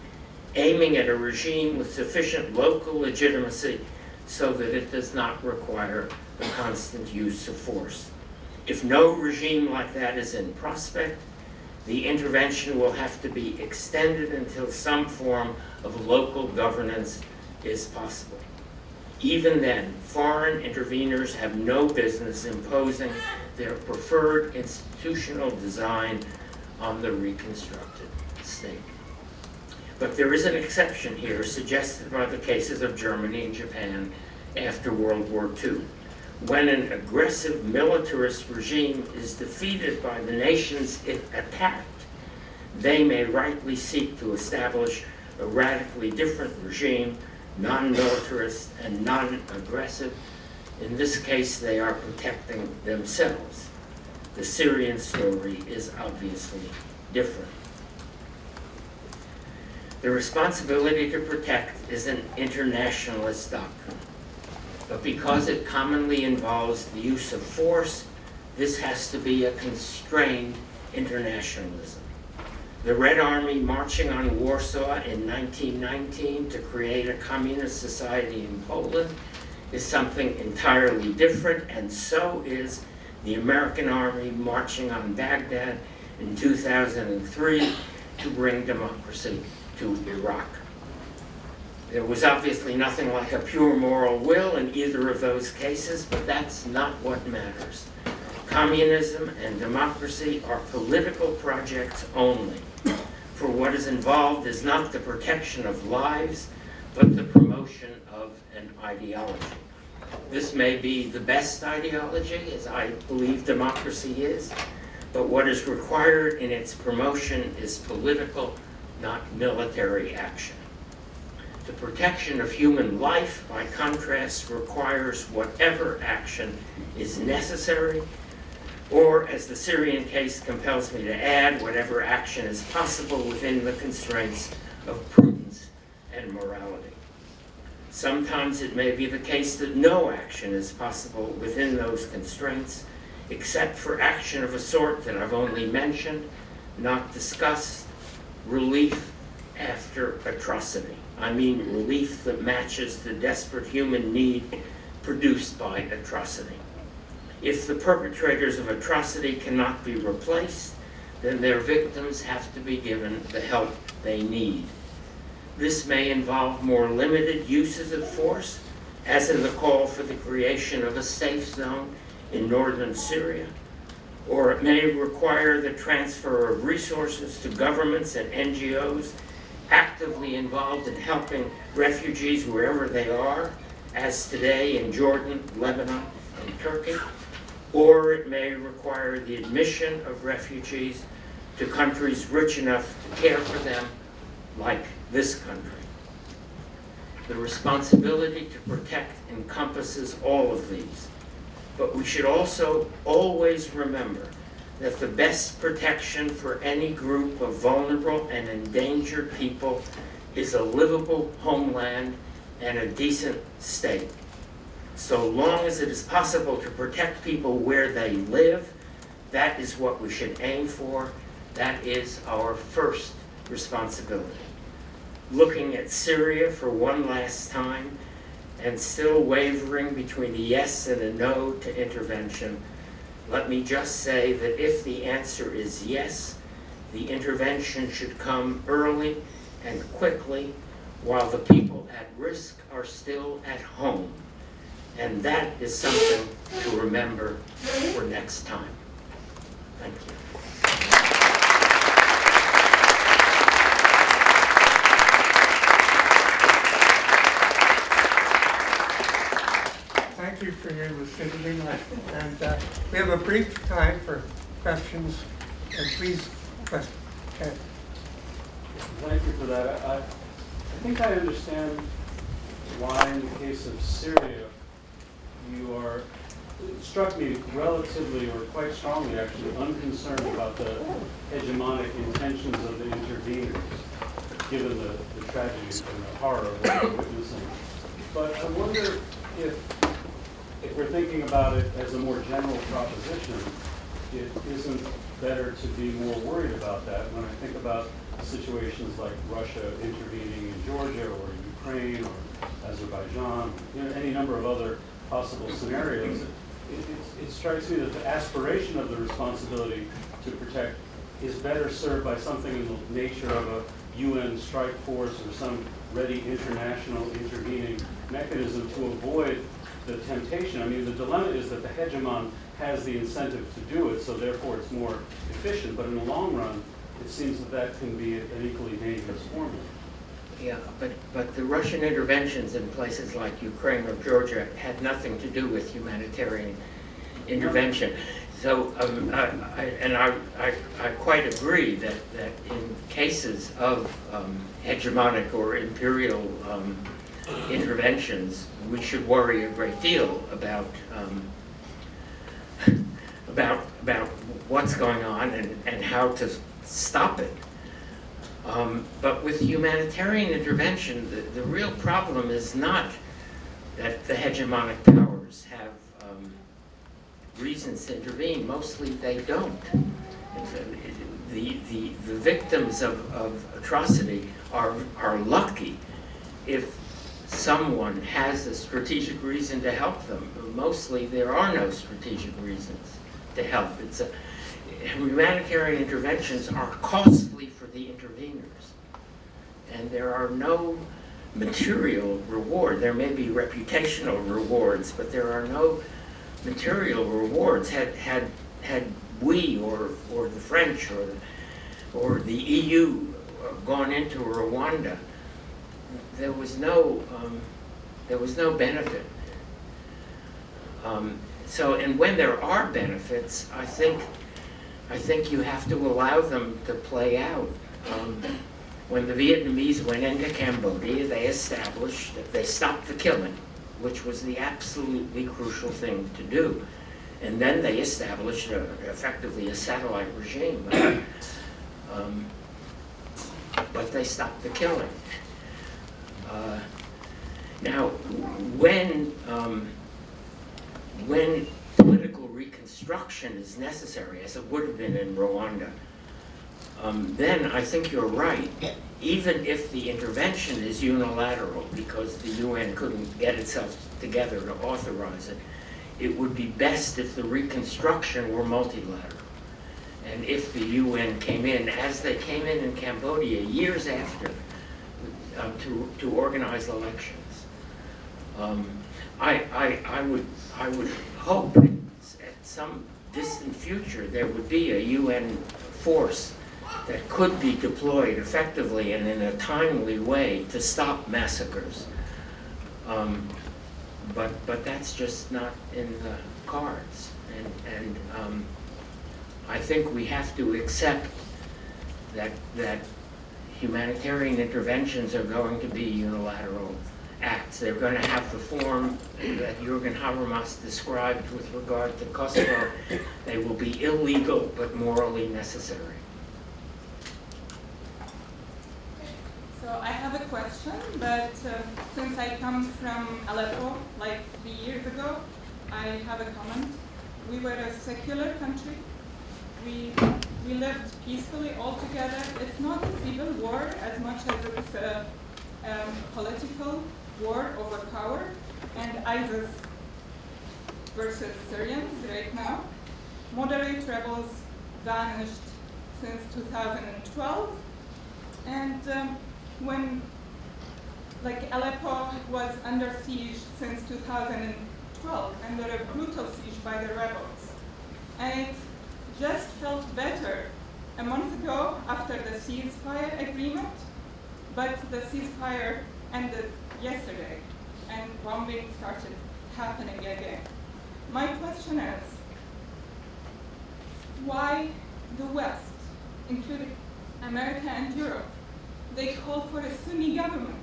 aiming at a regime with sufficient local legitimacy so that it does not require the constant use of force. If no regime like that is in prospect, the intervention will have to be extended until some form of local governance is possible. Even then, foreign interveners have no business imposing their preferred institutional design on the reconstructed state. But there is an exception here, suggested by the cases of Germany and Japan after World War II. When an aggressive militarist regime is defeated by the nations it attacked, they may rightly seek to establish a radically different regime, non-militarist and non-aggressive. In this case, they are protecting themselves. The Syrian story is obviously different. The responsibility to protect is an internationalist doctrine. But because it commonly involves the use of force, this has to be a constrained internationalism. The Red Army marching on Warsaw in 1919 to create a communist society in Poland is something entirely different, and so is the American Army marching on Baghdad in 2003 to bring democracy to Iraq. There was obviously nothing like a pure moral will in either of those cases, but that's not what matters. Communism and democracy are political projects only, for what is involved is not the protection of lives, but the promotion of an ideology. This may be the best ideology, as I believe democracy is, but what is required in its promotion is political, not military action. The protection of human life, by contrast, requires whatever action is necessary, or, as the Syrian case compels me to add, whatever action is possible within the constraints of prudence and morality. Sometimes it may be the case that no action is possible within those constraints, except for action of a sort that I've only mentioned, not discussed, relief after atrocity. I mean relief that matches the desperate human need produced by atrocity. If the perpetrators of atrocity cannot be replaced, then their victims have to be given the help they need. This may involve more limited uses of force, as in the call for the creation of a safe zone in northern Syria, or it may require the transfer of resources to governments and NGOs actively involved in helping refugees wherever they are, as today in Jordan, Lebanon, and Turkey, or it may require the admission of refugees to countries rich enough to care for them, like this country. The responsibility to protect encompasses all of these, but we should also always remember that the best protection for any group of vulnerable and endangered people is a livable homeland and a decent state. So long as it is possible to protect people where they live, that is what we should aim for. That is our first responsibility. Looking at Syria for one last time, and still wavering between a yes and a no to intervention, let me just say that if the answer is yes, the intervention should come early and quickly while the people at risk are still at home. And that is something to remember for next time. Thank you. Thank you for your lucidity, and we have a brief time for questions, and please, question. Ed. Thank you for that. I think I understand why in the case of Syria, you are, it struck me relatively, or quite strongly actually, unconcerned about the hegemonic intentions of the interveners, given the tragedy and the horror of what we're witnessing. But I wonder if we're thinking about it as a more general proposition, it isn't better to be more worried about that. When I think about situations like Russia intervening in Georgia or Ukraine or Azerbaijan, any number of other possible scenarios, it strikes me that the aspiration of the responsibility to protect is better served by something in the nature of a UN strike force or some ready international intervening mechanism to avoid the temptation. I mean, the dilemma is that the hegemon has the incentive to do it, so therefore it's more efficient. But in the long run, it seems that can be an equally dangerous formula. Yeah, but the Russian interventions in places like Ukraine or Georgia had nothing to do with humanitarian intervention. So, I quite agree that in cases of hegemonic or imperial interventions, we should worry a great deal about what's going on and how to stop it. But with humanitarian intervention, the real problem is not that the hegemonic powers have reasons to intervene. Mostly they don't. The victims of atrocity are lucky if someone has a strategic reason to help them. Mostly there are no strategic reasons to help. Humanitarian interventions are costly for the interveners, and there are no material reward. There may be reputational rewards, but there are no material rewards. Had we or the French or the EU gone into Rwanda, there was no benefit. And when there are benefits, I think you have to allow them to play out. When the Vietnamese went into Cambodia, they established that they stopped the killing, which was the absolutely crucial thing to do. And then they established effectively a satellite regime. But they stopped the killing. Now, when political reconstruction is necessary, as it would have been in Rwanda, then I think you're right. Even if the intervention is unilateral, because the UN couldn't get itself together to authorize it, it would be best if the reconstruction were multilateral. And if the UN came in, as they came in Cambodia years after, to organize elections. I would hope at some distant future there would be a UN force that could be deployed effectively and in a timely way to stop massacres. But that's just not in the cards. And I think we have to accept that humanitarian interventions are going to be unilateral acts. They're going to have the form that Jürgen Habermas described with regard to Kosovo. They will be illegal but morally necessary. So I have a question, but since I come from Aleppo like 3 years ago, I have a comment. We were a secular country. We lived peacefully all together. It's not a civil war as much as it's a political war over power, and ISIS versus Syrians right now. Moderate rebels vanished since 2012, and when Aleppo was under siege since 2012, under a brutal siege by the rebels. And it just felt better a month ago after the ceasefire agreement, but the ceasefire ended yesterday, and bombing started happening again. My question is, why the West, including America and Europe, they call for a Sunni government?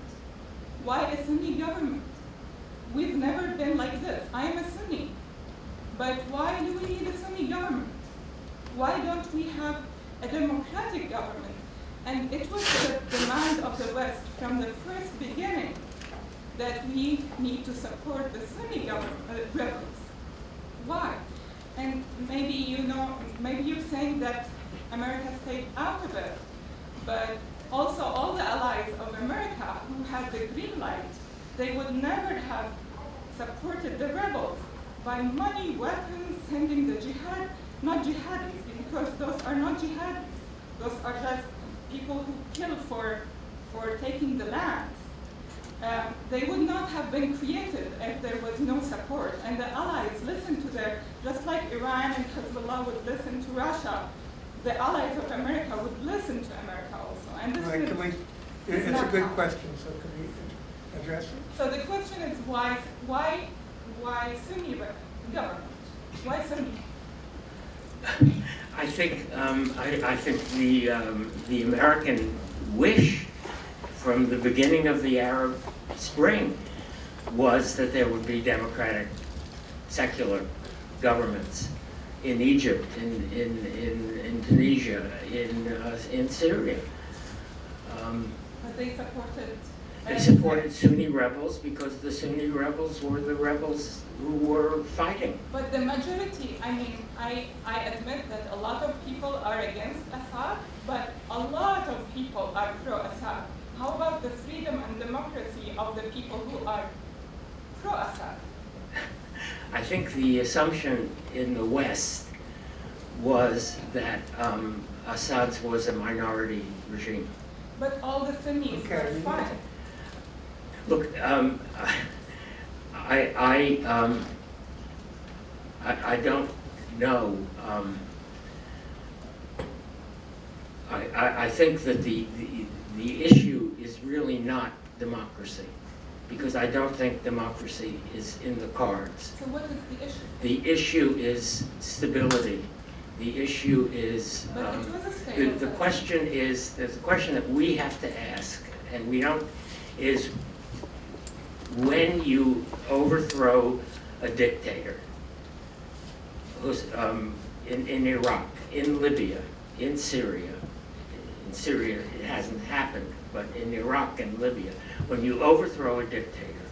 Why a Sunni government? We've never been like this. I am a Sunni, but why do we need a Sunni government? Why don't we have a democratic government? And it was the demand of the West from the first beginning that we need to support the Sunni rebels. Why? And maybe you're saying that America stayed out of it, but also all the allies of America who had the green light, they would never have supported the rebels by money, weapons, sending the not jihadis, because those are not jihadis. Those are just people who kill for taking the lands. They would not have been created if there was no support. And the allies listened to just like Iran and Hezbollah would listen to Russia, the allies of America would listen to America also. And this Right, it's a good question, so can we address it? So the question is why Sunni government? Why Sunni? I think the American wish from the beginning of the Arab Spring was that there would be democratic, secular governments in Egypt, in Tunisia, in Syria. But they supported. They supported Sunni rebels because the Sunni rebels were the rebels who were fighting. But the majority, I admit that a lot of people are against Assad, but a lot of people are pro-Assad. How about the freedom and democracy of the people who are pro-Assad? I think the assumption in the West was that Assad's was a minority regime. But all the Sunnis are fine. Look, I don't know. I think that the issue is really not democracy, because I don't think democracy is in the cards. So what is the issue? The issue is stability. The issue is the question is the question that we have to ask, and we don't, is when you overthrow a dictator who's in Iraq, in Libya, in Syria. In Syria it hasn't happened, but in Iraq and Libya, when you overthrow a dictator,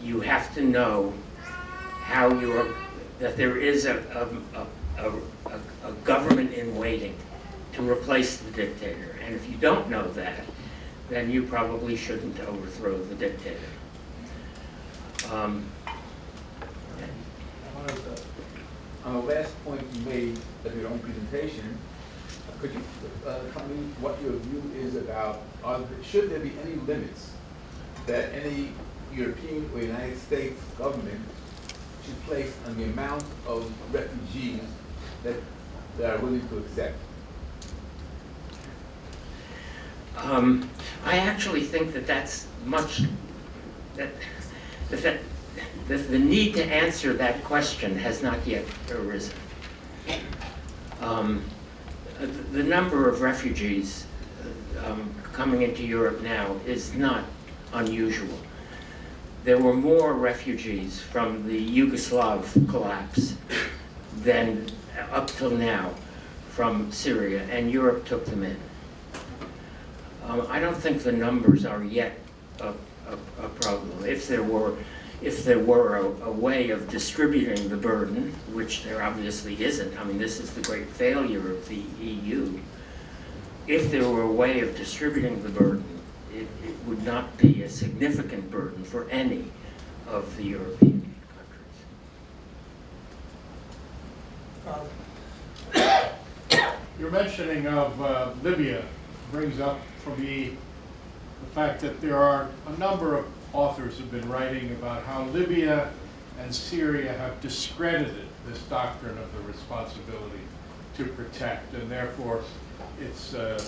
you have to know how that there is a government in waiting to replace the dictator. And if you don't know that, then you probably shouldn't overthrow the dictator. On the last point you made of your own presentation, could you tell me what your view is about, should there be any limits that any European or United States government should place on the amount of refugees that they are willing to accept? I actually think that's the need to answer that question has not yet arisen. The number of refugees coming into Europe now is not unusual. There were more refugees from the Yugoslav collapse than up till now from Syria, and Europe took them in. I don't think the numbers are yet a problem. If there were a way of distributing the burden, which there obviously isn't, I mean, this is the great failure of the EU. If there were a way of distributing the burden it would not be a significant burden for any of the European countries. Your mentioning of Libya brings up for me the fact that there are a number of authors who've been writing about how Libya and Syria have discredited this doctrine of the responsibility to protect, and therefore it's a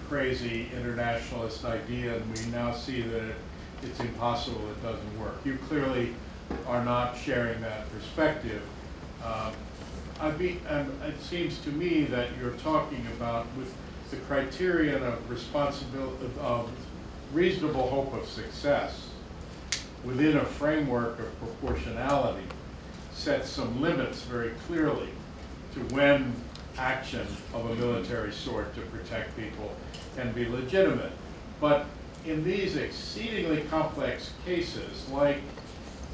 crazy internationalist idea, and we now see that it's impossible, it doesn't work. You clearly are not sharing that perspective. It seems to me that you're talking about, with the criterion of responsibility, of reasonable hope of success within a framework of proportionality, sets some limits very clearly to when action of a military sort to protect people can be legitimate. But in these exceedingly complex cases, like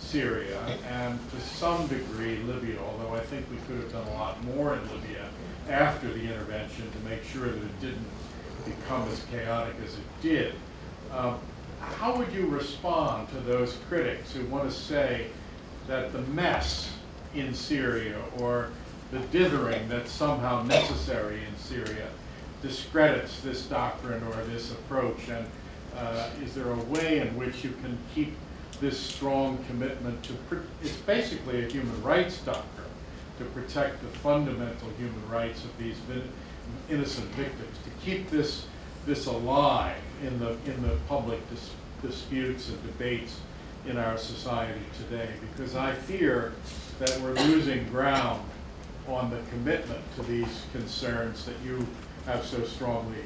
Syria, and to some degree Libya, although I think we could have done a lot more in Libya after the intervention to make sure that it didn't become as chaotic as it did. How would you respond to those critics who want to say that the mess in Syria, or the dithering that's somehow necessary in Syria, discredits this doctrine or this approach? And is there a way in which you can keep this strong commitment to, it's basically a human rights doctrine, to protect the fundamental human rights of these innocent victims, to keep this alive in the public disputes and debates in our society today? Because I fear that we're losing ground on the commitment to these concerns that you have so strongly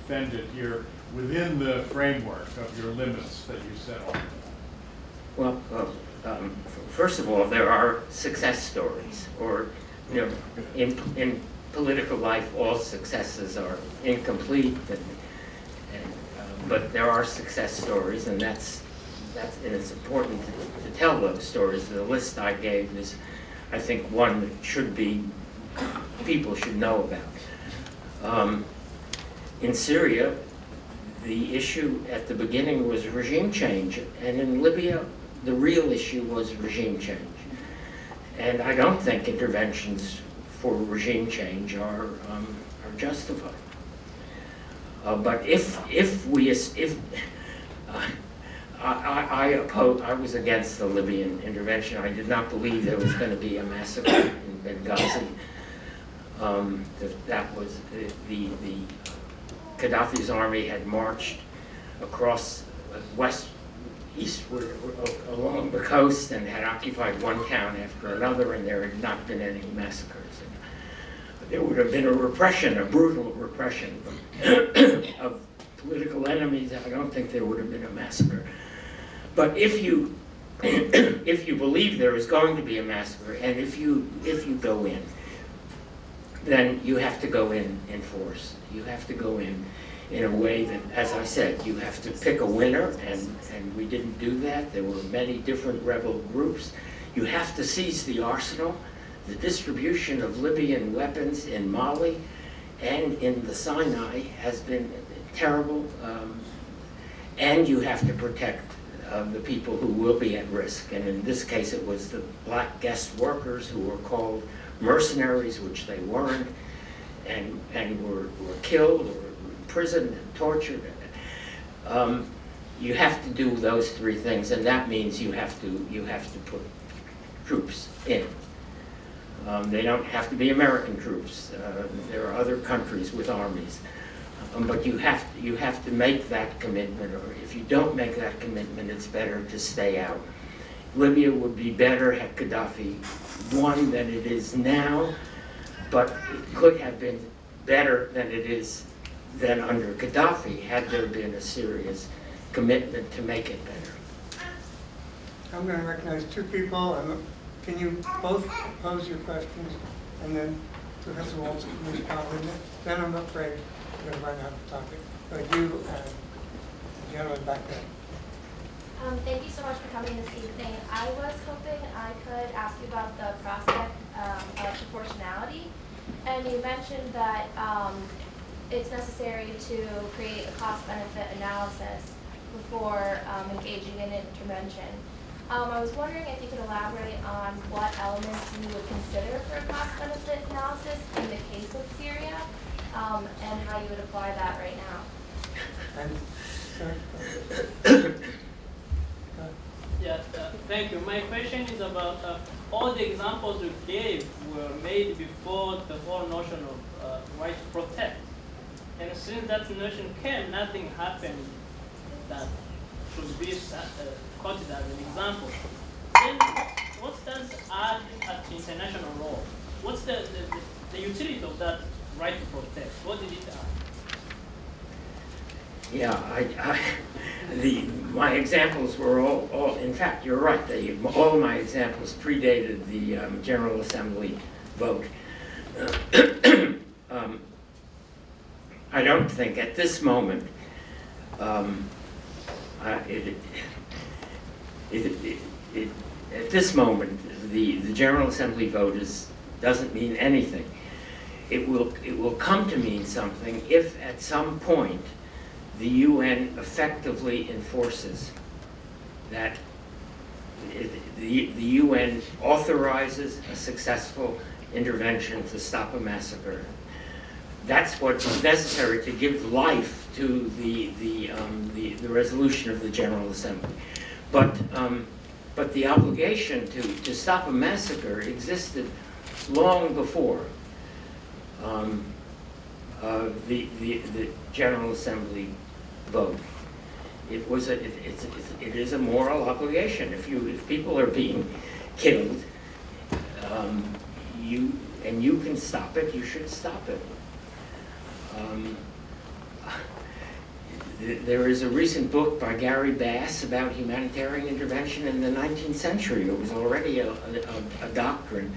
defended here within the framework of your limits that you set on. Well, first of all, there are success stories, or in political life, all successes are incomplete, but there are success stories, and and it's important to tell those stories. The list I gave is, I think, one that people should know about. In Syria, the issue at the beginning was regime change, and in Libya, the real issue was regime change. And I don't think interventions for regime change are justified. But I was against the Libyan intervention. I did not believe there was going to be a massacre in Benghazi. That was the Gaddafi's army had marched across eastward along the coast and had occupied one town after another, and there had not been any massacres. And there would have been a repression, a brutal repression of political enemies. I don't think there would have been a massacre. But if you believe there is going to be a massacre, and if you go in, then you have to go in force. You have to go in a way that, as I said, you have to pick a winner, and we didn't do that. There were many different rebel groups. You have to seize the arsenal. The distribution of Libyan weapons in Mali and in the Sinai has been terrible, and you have to protect the people who will be at risk. And in this case, it was the black guest workers who were called mercenaries, which they weren't, and were killed or imprisoned and tortured. You have to do those three things, and that means you have to put troops in. They don't have to be American troops. There are other countries with armies, but you have to make that commitment. Or if you don't make that commitment, it's better to stay out. Libya would be better had Gaddafi won than it is now, but it could have been better than it is than under Gaddafi had there been a serious commitment to make it better. I'm going to recognize two people. Can you both pose your questions, and then Professor Walzer can respond? And then I'm afraid we're going to run out of topic. But you and the gentleman back there. Thank you so much for coming this evening. I was hoping I could ask you about the prospect of proportionality. And you mentioned that it's necessary to create a cost-benefit analysis before engaging in intervention. I was wondering if you could elaborate on what elements you would consider for a cost-benefit analysis in the case of Syria, and how you would apply that right now. Yes, thank you. My question is about all the examples you gave were made before the whole notion of right to protect. And since that notion came, nothing happened that should be quoted as an example. Then what does add at international law? What's the utility of that right to protect? What did it add? Yeah, my examples were all, in fact, you're right, all of my examples predated the General Assembly vote. I don't think at this moment at this moment the General Assembly vote doesn't mean anything. It will come to mean something if at some point the UN effectively enforces that the UN authorizes a successful intervention to stop a massacre. That's what is necessary to give life to the resolution of the General Assembly. But the obligation to stop a massacre existed long before the General Assembly vote. It is a moral obligation. If people are being killed, you can stop it, you should stop it. There is a recent book by Gary Bass about humanitarian intervention in the 19th century. It was already a doctrine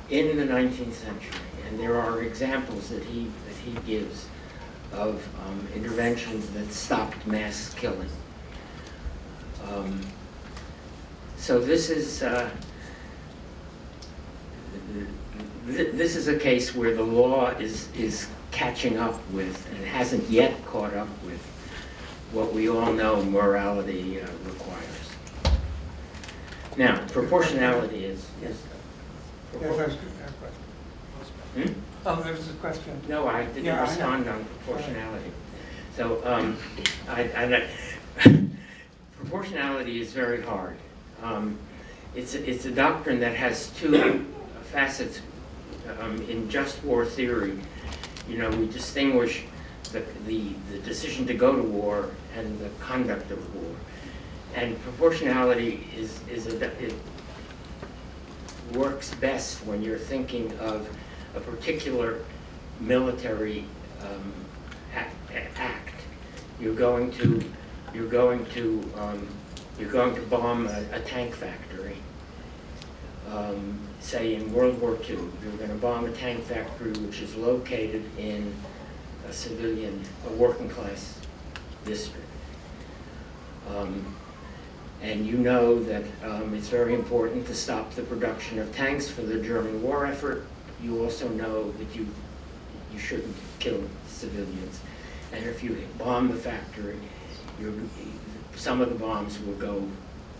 in the 19th century, and there are examples that he gives of interventions that stopped mass killing. So this is a case where the law is catching up with, and hasn't yet caught up with, what we all know morality requires. Now, proportionality is. Yes, that's good. Oh, there was a question. No, I didn't Yeah, respond on proportionality. So, proportionality is very hard. It's a doctrine that has two facets. In just war theory, we distinguish the decision to go to war and the conduct of war. And proportionality it works best when you're thinking of a particular military act. You're going to bomb a tank factory. Say in World War II, you're going to bomb a tank factory which is located in a working class district. And you know that it's very important to stop the production of tanks for the German war effort. You also know that you shouldn't kill civilians. And if you bomb the factory, some of the bombs will go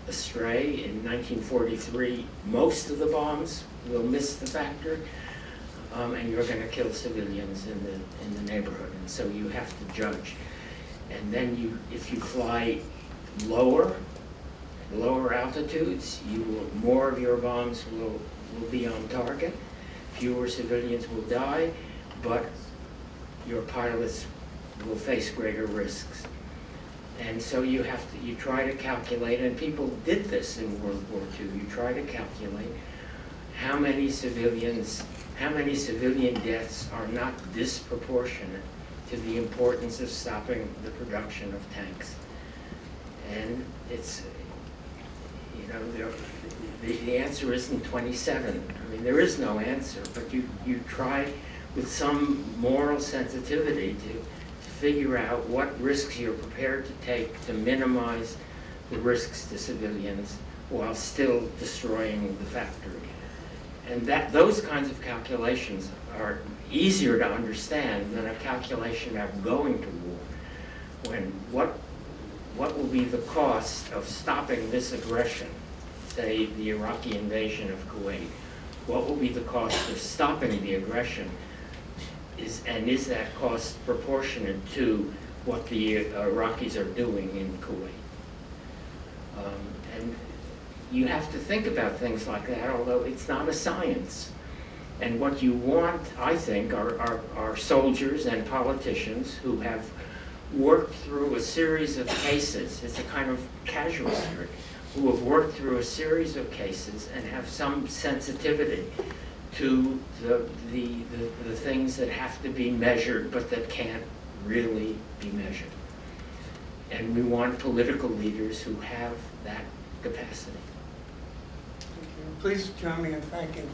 astray. In 1943, most of the bombs will miss the factory, and you're going to kill civilians in the neighborhood. And so you have to judge. And then if you fly lower altitudes, more of your bombs will be on target. Fewer civilians will die, but your pilots will face greater risks. And so you try to calculate, and people did this in World War II. You try to calculate how many civilian deaths are not disproportionate to the importance of stopping the production of tanks. And it's, the answer isn't 27. I mean, there is no answer, but you try with some moral sensitivity to figure out what risks you're prepared to take to minimize the risks to civilians while still destroying the factory. And those kinds of calculations are easier to understand than a calculation of going to war. When what will be the cost of stopping this aggression, say the Iraqi invasion of Kuwait? What will be the cost of stopping the aggression? And is that cost proportionate to what the Iraqis are doing in Kuwait? And you have to think about things like that, although it's not a science. And what you want, I think, are soldiers and politicians who have worked through a series of cases. It's a kind of casuistry, who have worked through a series of cases and have some sensitivity to the things that have to be measured but that can't really be measured. And we want political leaders who have that capacity. Please join me in thanking